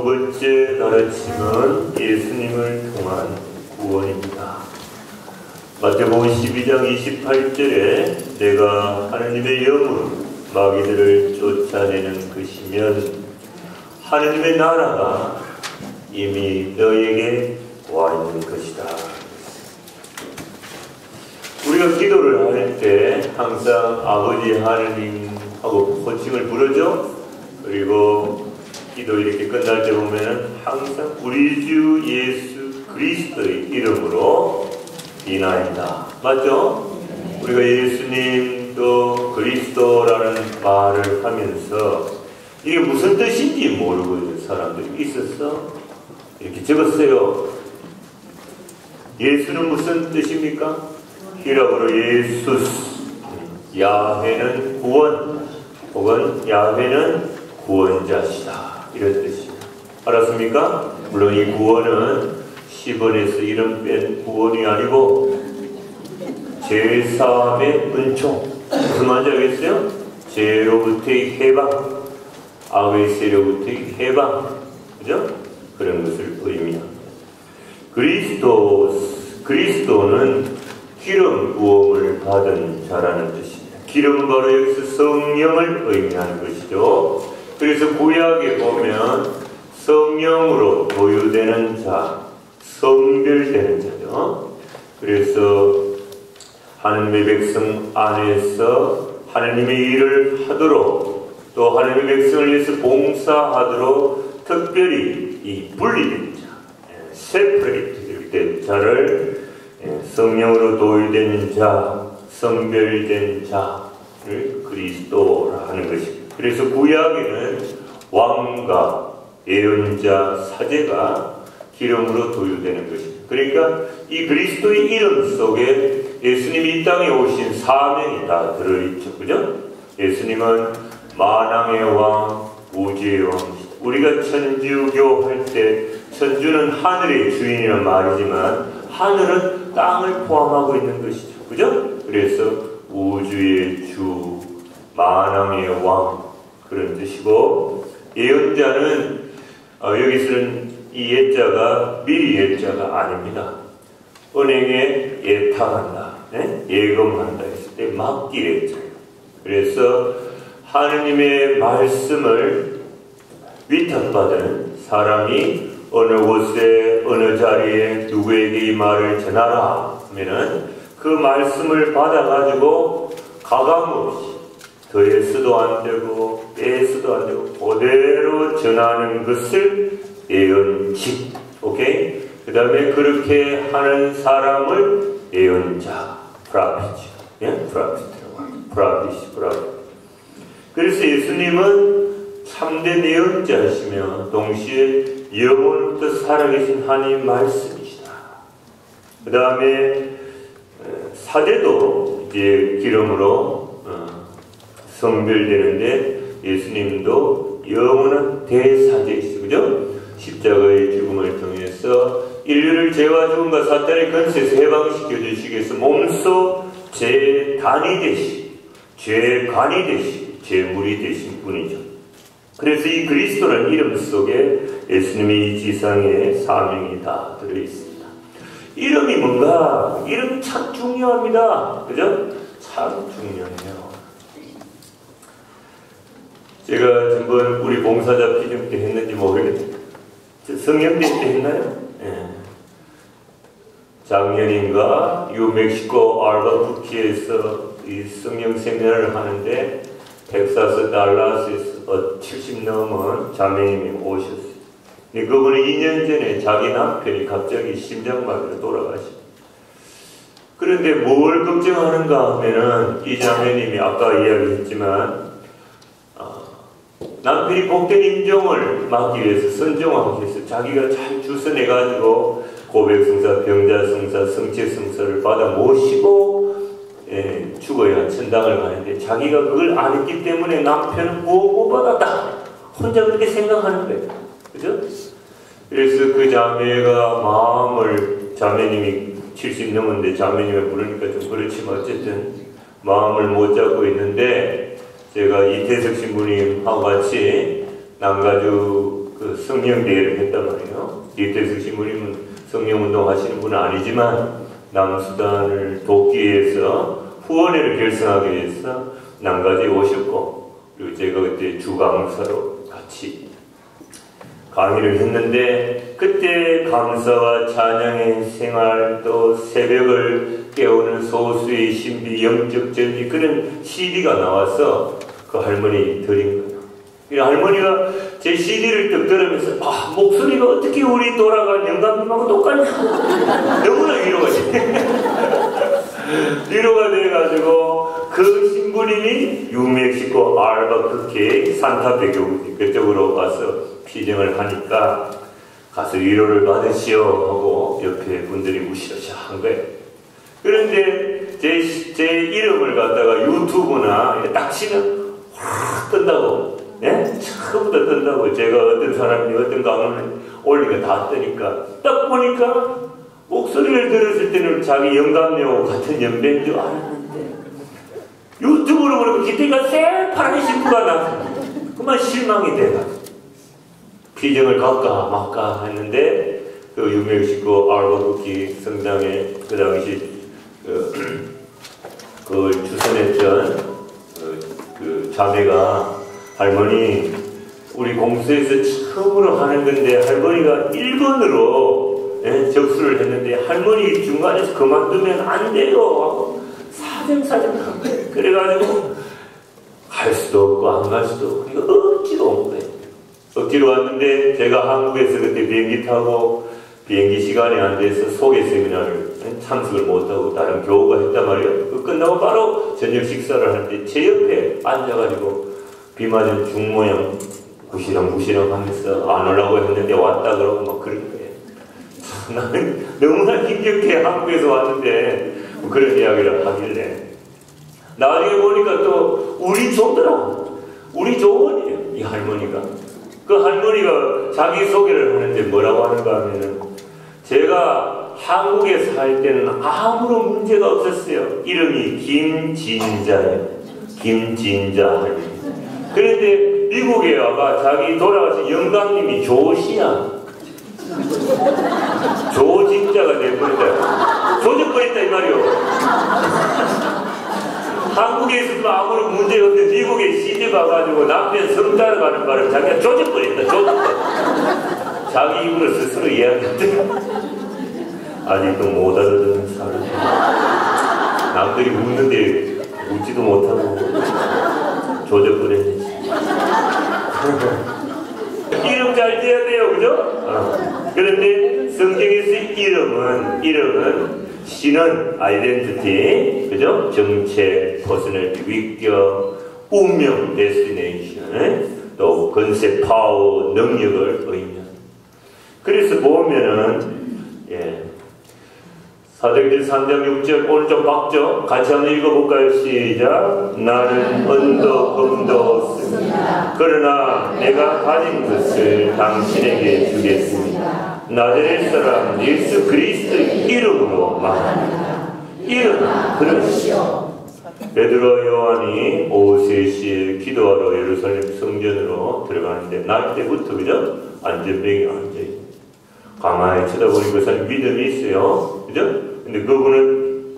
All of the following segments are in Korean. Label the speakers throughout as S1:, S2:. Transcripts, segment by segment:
S1: 두 번째 가르침은 예수님을 통한 구원입니다. 마태복음 12장 28절에 내가 하느님의 영으로 마귀들을 쫓아내는 것이면 하느님의 나라가 이미 너에게 와 있는 것이다. 우리가 기도를 할 때 항상 아버지 하느님하고 호칭을 부르죠. 그리고 기도 이렇게 끝날 때 보면은 항상 우리 주 예수 그리스도의 이름으로 비나이다. 맞죠? 우리가 예수님도 그리스도라는 말을 하면서 이게 무슨 뜻인지 모르고 있는 사람들이 있었어. 이렇게 적었어요. 예수는 무슨 뜻입니까? 히라보로 예수스, 야훼는 구원, 혹은 야훼는 구원자시다, 이런 뜻이에요. 알았습니까? 물론 이 구원은 10원에서 이름 뺀 구원이 아니고 제사함의 은총, 무슨 말인지 알겠어요? 죄로부터의 해방, 악의 세력부터의 해방, 그죠? 그런 것을 의미합니다. 그리스도는 기름 부음을 받은 자라는 뜻입니다. 기름 바로 여기서 성령을 의미하는 것이죠. 그래서 구약에 보면 성령으로 도유되는 자, 성별되는 자죠. 그래서 하나님의 백성 안에서 하나님의 일을 하도록 또 하나님의 백성을 위해서 봉사하도록 특별히 이 분리된 자, 세퍼레이트 된 자를 성령으로 도유된 자, 성별된 자를 그리스도라 하는 것입니다. 그래서 구약에는 왕과 예언자, 사제가 기름으로 도유되는 것입니다. 그러니까 이 그리스도의 이름 속에 예수님이 이 땅에 오신 사명이 다 들어있죠. 그죠? 예수님은 만왕의 왕, 우주의 왕이시다. 우리가 천주교 할 때 천주는 하늘의 주인이란 말이지만 하늘은 땅을 포함하고 있는 것이죠. 그죠? 그래서 우주의 주, 만왕의 왕, 그런 뜻이고, 예언자는 여기서는 이 예자가 미리 예자가 아닙니다. 은행에 예탁한다, 예금한다 했을 때 맡길 예자예요. 그래서 하느님의 말씀을 위탁받은 사람이 어느 곳에 어느 자리에 누구에게 이 말을 전하라 하면은 그 말씀을 받아가지고 가감없이 더해서도 안 되고 빼서도 안 되고 그대로 전하는 것을 예언직, 오케이? 그 다음에 그렇게 하는 사람을 예언자, 프라피트, 프라피트라고 합니다. 프라피트. 그래서 예수님은 참된 예언자시며 동시에 영원부터 살아계신 하나님 말씀이시다. 그 다음에 사제도 이제 기름으로 성별되는데 예수님도 영원한 대사제이시죠. 그죠? 십자가의 죽음을 통해서 인류를 죄와 죽음과 사탄의 권세에서 해방시켜 주시기 위해서 몸소 제단이 되시, 죄관이 되시, 죄물이 되신 분이죠. 그래서 이 그리스도라는 이름 속에 예수님의 이 지상의 사명이 다 들어있습니다. 이름이 뭔가? 이름 참 중요합니다. 그죠? 참 중요해요. 제가 전번 우리 봉사자 피좀 때 했는지 모르겠는데 성령대 때 했나요? 예. 작년인가 뉴멕시코 알바쿠키에서 이 성령 세미나를 하는데 텍사스 달라스에서 70 넘은 자매님이 오셨어요. 근데 그분이 2년 전에 자기 남편이 갑자기 심장마비로 돌아가시고, 그런데 뭘 걱정하는가 하면은 이 자매님이 아까 이야기했지만 남편이 복된 임종을 막기 위해서 선정하기 위해서 자기가 잘 주선해가지고 고백성사, 병자성사, 성체성사를 받아 모시고 죽어야 천당을 가는데 자기가 그걸 안 했기 때문에 남편은 못 받았다. 혼자 그렇게 생각하는 거예요. 그죠? 그래서 그 자매가 마음을, 자매님이 70 넘었는데 자매님을 부르니까 좀 그렇지만 어쨌든 마음을 못 잡고 있는데 제가 이태석 신부님하고 같이 남가주 그 성령대회를 했단 말이에요. 이태석 신부님은 성령운동 하시는 분은 아니지만 남수단을 돕기 위해서 후원회를 결성하기 위해서 남가지에 오셨고, 그리고 제가 그때 주강사로 같이 강의를 했는데, 그때 강사와 찬양의 생활, 또 새벽을 깨우는 소수의 신비, 영적 전비, 그런 CD가 나와서 그 할머니 드린 거예요. 이 할머니가 제 CD를 딱 들으면서, 아, 목소리가 어떻게 우리 돌아간 영감님하고 똑같냐. 너무나 위로가 돼. 위로가 돼가지고, 그 신부님이 유멕시코 알바크케 산타페 교구 그쪽으로 와서 피정을 하니까 가서 위로를 받으시오 하고 옆에 분들이 무시하셔 한 거예요. 그런데 제 이름을 갖다가 유튜브나 딱 치면 확 뜬다고. 예? 처음부터 뜬다고. 제가 어떤 사람이 어떤 강연을 올리니까 다 뜨니까 딱 보니까 목소리를 들었을 때는 자기 영감녀하고 같은 연배인 줄 알았는데 유튜브로 보니까 기대가 새파란 신부가 나서 그만 실망이 돼가지고 피정을 갈까 말까 했는데 그 유멕시코 알바쿠키 성당에 그 당시 그걸 주선했던 그 자매가 할머니 우리 공수에서 처음으로 하는 건데 할머니가 1번으로 접수를 했는데 할머니 중간에서 그만두면 안 돼요 하고 사정사정 한 거예요. 그래가지고 갈 수도 없고 안 갈 수도 없고 이거 억지로 온 거예요. 억지로 왔는데 제가 한국에서 그때 비행기 타고 비행기 시간이 안 돼서 소개 세미나를 참석을 못하고 다른 교우가 했단 말이에요. 그 끝나고 바로 저녁 식사를 할 때 제 옆에 앉아가지고 비 맞은 중 모양 구시렁구시렁 하면서 안 오려고 했는데 왔다 그러고 막 그런 거예요. 나는 너무나 힘겹게 한국에서 왔는데 뭐 그런 이야기를 하길래 나중에 보니까 또 우리 조더라고. 우리 조원이에요. 이 할머니가. 그 할머니가 자기 소개를 하는데 뭐라고 하는가 하면은 제가 한국에 살 때는 아무런 문제가 없었어요. 이름이 김진자예요. 김진자 할머니. 그런데 미국에 와가 자기 돌아가신 영감님이 조시야. 조진자가 돼버렸다. 조져버렸다 이 말이요. 한국에서도 아무런 문제가 없는데 미국에 시집 와가지고 남편 성 따라가는 바람에 자기가 조져버렸다. 조졌다. 자기 입으로 스스로 이야기했대. 아직도 못 알아듣는 사람. 남들이 웃는데 웃지도 못하고 조져버렸네. 이름 잘 지어야 돼요, 그죠? 그런데 성경에서 이름은 신은 아이덴티티, 그죠? 정체, 퍼스널티, 위격, 운명, 데스티네이션, 또 건세, 파워, 능력을 의미합니다. 그래서 보면은 사도행전 3장 6절 오늘 좀 박죠? 같이 한번 읽어볼까요? 시작. 나는 은도 금도 없습니다. 그러나 내가 가진 것을 당신에게 주겠습니다. 나자렛 사람 예수 그리스도의 이름으로 말합니다. 일어나 그러시오. 베드로와 요한이 오후 3시에 기도하러 예루살렘 성전으로 들어가는데 날 때부터 그죠? 안전병이 앉아있어요. 가만히 쳐다보니 그 사람 믿음이 있어요. 그죠? 근데 그분은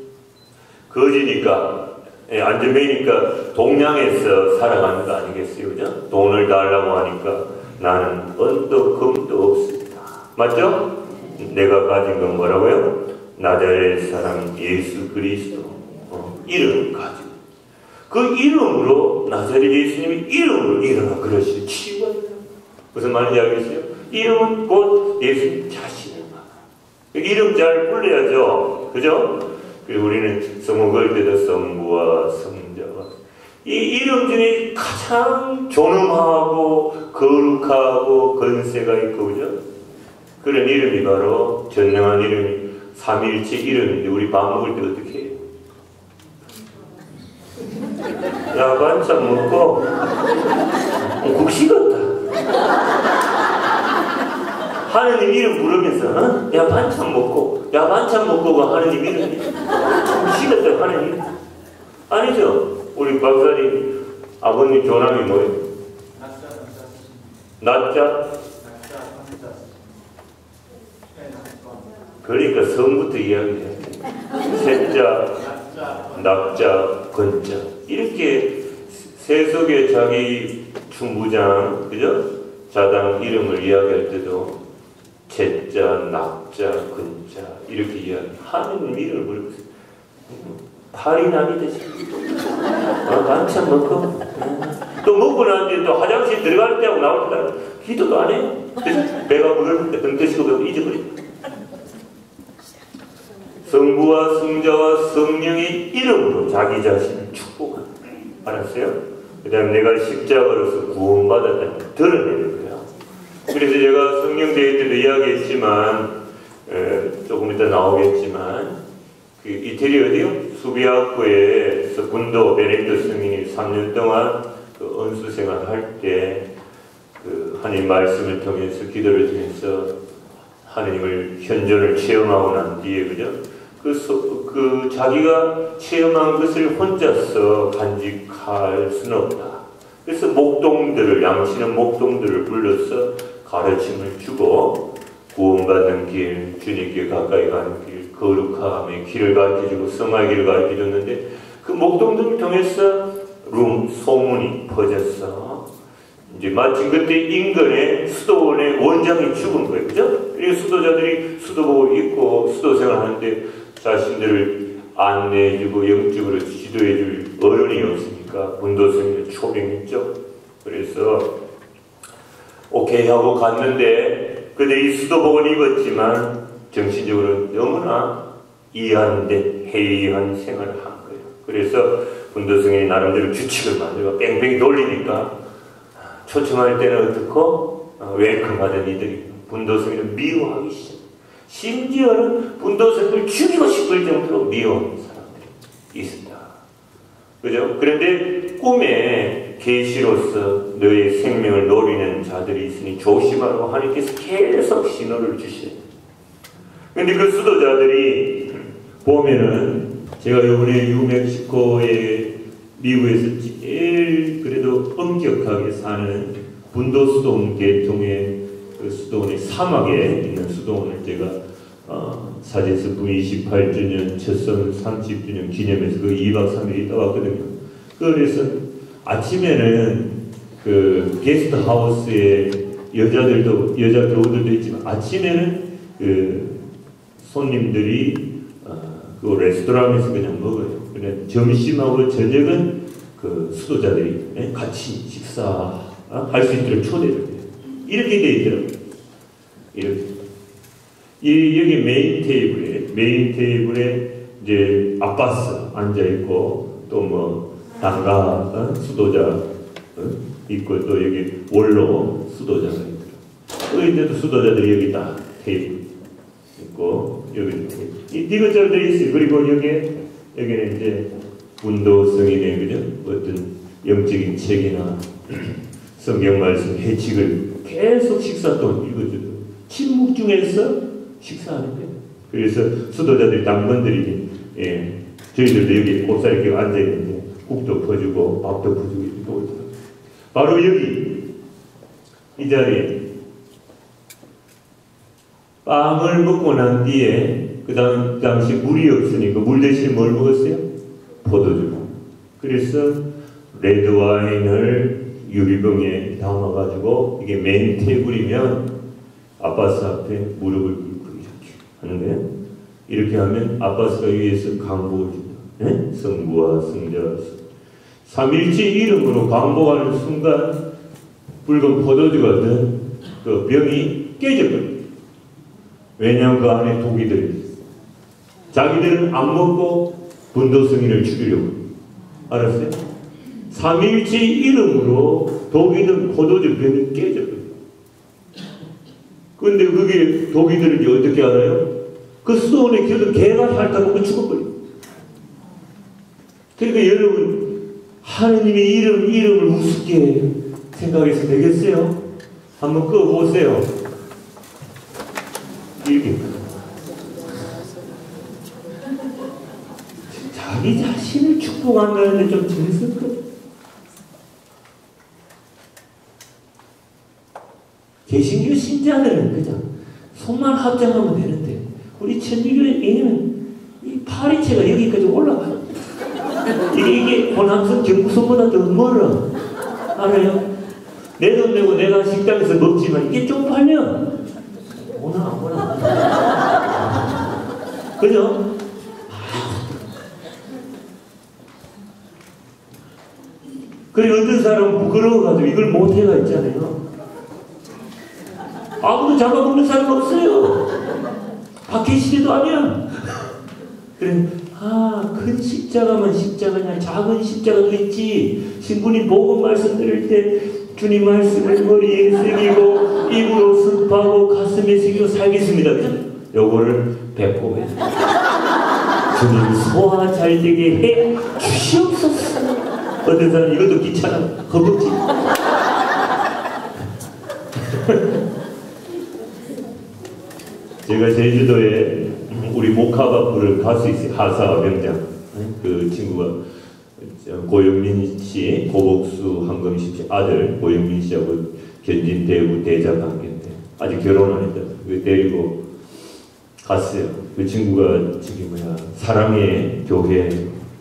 S1: 거지니까, 안전병이니까 동양에서 살아가는 거 아니겠어요? 그죠? 돈을 달라고 하니까 나는 은도 금도 없습니다. 맞죠? 내가 가진 건 뭐라고요? 나자렛 사람 예수 그리스도 이름 가지고 그 이름으로 나자렛 예수님이 이름으로 일어나 그러시죠. 치유가 무슨 말인지 알겠어요? 이름은 곧 예수님 자신을 말합니다. 이름 잘 불러야죠. 그죠? 그리고 우리는 성모 걸 때도 성부와 성자와 이 이름 중에 가장 존엄하고 거룩하고 건세가 있고 그죠? 그런 이름이 바로 전능한 이름이 삼위일체 이름인데 우리 밥 먹을 때 어떻게 해요? 야 반찬 먹고 국시 같다. 하느님 이름 부르면서 야 반찬 먹고가 하느님 이름이 시겠다 하느님 아니죠. 우리 박사님 아버님 조남이 뭐예요? 낮자 그러니까 성부터 이야기해. 세자, 낙자, 건자. 이렇게 세속의 자기 충부장, 그죠? 자당 이름을 이야기할 때도 제자, 낙자, 근자 이렇게 이야기. 하느님 이름을 부르고 있어요. 팔이 남이 되지. 반찬 먹고 또 먹고 난 뒤에 또 화장실 들어갈 때하고 나올 때는 기도도 안 해요. 배가 부르니까 등 뜨시고 잊어버려. 성부와 성자와 성령의 이름으로 자기 자신을 축복한다. 알았어요? 그 다음에 내가 십자가로서 구원받았다는 걸 드러내는 거야. 그래서 제가 성령 대회 때도 이야기했지만 조금 이따 나오겠지만 그 이태리 어디요? 수비학교에서 군도 베네딕토 스님이 3년 동안 그 언수 생활을 할 때 그 하나님 말씀을 통해서 기도를 통해서 하나님을 현존을 체험하고 난 뒤에 그죠? 그 자기가 체험한 것을 혼자서 간직할 수는 없다. 그래서 목동들을 양치는 목동들을 불러서 가르침을 주고 구원받는 길, 주님께 가까이 가는 길, 거룩함의 길을 가르쳐주고 성화의 길을 가르쳐줬는데 그 목동들을 통해서 소문이 퍼졌어. 이제 마침 그때 인근에 수도원의 원장이 죽은 거예요. 그죠? 그리고 수도자들이 수도복을 입고 수도 생활하는데 자신들을 안내해주고 영적으로 지도해줄 어른이 없으니까 문도스님을 초빙했죠. 그래서 오케이 하고 갔는데 근데 이 수도복을 입었지만 정신적으로 너무나 이해한데 해이한 생활을 한 거예요. 그래서 문도스님이 나름대로 규칙을 만들고 뺑뺑이 돌리니까 초청할 때는 어떻고 웰컴하던 이들이 문도스님을 미워하기 시작. 심지어는 문도스님을 죽이고 싶을 정도로 미워하는 사람들이 있습니다. 그죠? 그런데 꿈에 계시로서 너의 생명을 노리는 자들이 있으니 조심하라고 하나님께서 계속 신호를 주셔요. 근데 그 수도자들이 보면은 제가 이번에 뉴멕시코에 미국에서 제일 그래도 엄격하게 사는 분도 수도원 계통의 그 수도원의 사막에 있는 수도원을 제가 사제스프 28주년 첫선 30주년 기념해서 그 2박 3일 있다 왔거든요. 그래서 아침에는 그 게스트하우스에 여자 교우들도 있지만 아침에는 그 손님들이 그 레스토랑에서 그냥 먹어요. 그래 점심하고 저녁은 그 수도자들이 같이 식사할 수 있도록 초대를 해요. 이렇게 돼 있더라고요. 이렇게. 여기 메인 테이블에 이제 아빠스 앉아 있고 또 뭐 당가 수도자 있고 또 여기 원로 수도자가 있더라고요. 또 이제도 수도자들이 여기 딱 테이블 있고 여기 이것저것 돼 있어요. 그리고 여기는 이제 운도성인의 그죠? 어떤 영적인 책이나 성경 말씀 해칙을 계속 식사 동안 읽어줘요. 침묵 중에서 식사하는 거예요. 그래서 수도자들이 당번들이 저희들도 여기 곱살이 이렇게 앉아 있는데 국도 퍼주고 밥도 퍼주고 이렇게 오더라고요. 바로 여기 이 자리에 빵을 먹고 난 뒤에 그 당시 물이 없으니까 물 대신 뭘 먹었어요? 포도주. 그래서 레드와인을 유리병에 담아가지고 이게 메인 테이블이면 아빠스 앞에 무릎을 꿇고 이렇게 하는 거예요. 이렇게 하면 아빠스가 위에서 강복을 준다. 네? 성부와 성자 삼일체 이름으로 강복하는 순간 붉은 포도주가 든 그 병이 깨져버려요. 왜냐하면 그 안에 독이 들어있어요. 자기들은 안 먹고 분도승인을 죽이려고. 알았어요? 삼일체 이름으로 독이 든 포도주 병이 깨져버려요. 근데 그게 독이 들은지 어떻게 알아요? 그 수도원에 기어도 개가 핥아먹고 죽어버려요. 그러니까 여러분 하느님의 이름을 우습게 생각해서 되겠어요? 한번 꺼보세요. 이렇게 자기 자신을 축복한다는데 좀 재밌을까? 개신교 신자들은 그냥 손만 합장하면 되는데 우리 천주교회는 이 파리채가 여기까지 올라가요. 이게 호남선 경부선보다 더 멀어. 알아요? 내 돈 내고 내가 식당에서 먹지만 이게 좀 팔려. 오나 안 오나. 그죠? 그리고 어떤 사람은 부끄러워가지고 이걸 못해가 있잖아요. 아무도 잡아먹는 사람 없어요. 박해시대도 아니야. 그래, 큰 십자가만 십자가냐, 작은 십자가도 있지. 신부님 복음 말씀 들을 때 주님 말씀을 머리에 새기고 입으로 습하고 가슴에 새기고 살겠습니다. 그죠? 요거를 배포해. 주님 소화 잘 되게 해 주시옵소서. 어떤 사람 이것도 귀찮아. 허벅지. 제가 제주도에 우리 목화가 부를 가수 있어요. 하사 명장. 그 친구가 고영민 씨, 고복수 황금식 씨 아들 고영민 씨하고 견진 대구 대자 관계인데 아직 결혼 안 했다. 그 데리고 갔어요. 그 친구가 저기 사랑의 교회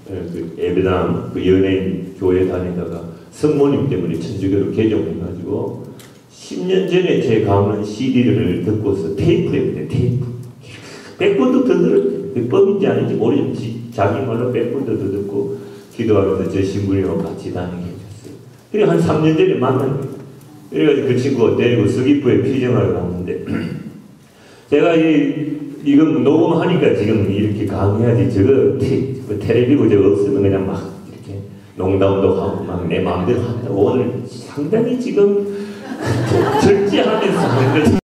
S1: 그 예배당 그 연예인 교회 다니다가 성모님 때문에 천주교로 개종해가지고 10년 전에 제 가문 CD를 듣고서 테이프에 테이프 100번도 더 들었어요. 그 뻥인지 아닌지 모르겠지. 자기 말로 100번도 더 듣고 기도하면서 저 신부님하고 같이 다니게 해줬어요. 그래 한 3년 전에 만난 거예요. 그래가지고 그 친구가 데리고 서귀포에 피정하러 갔는데 제가 이건 녹음하니까 지금 이렇게 강의하지 저거 텔레비고 저거 없으면 그냥 막 이렇게 농담도 하고 막 내 마음대로 한다고 오늘 상당히 지금 절제하면서 하는 거지.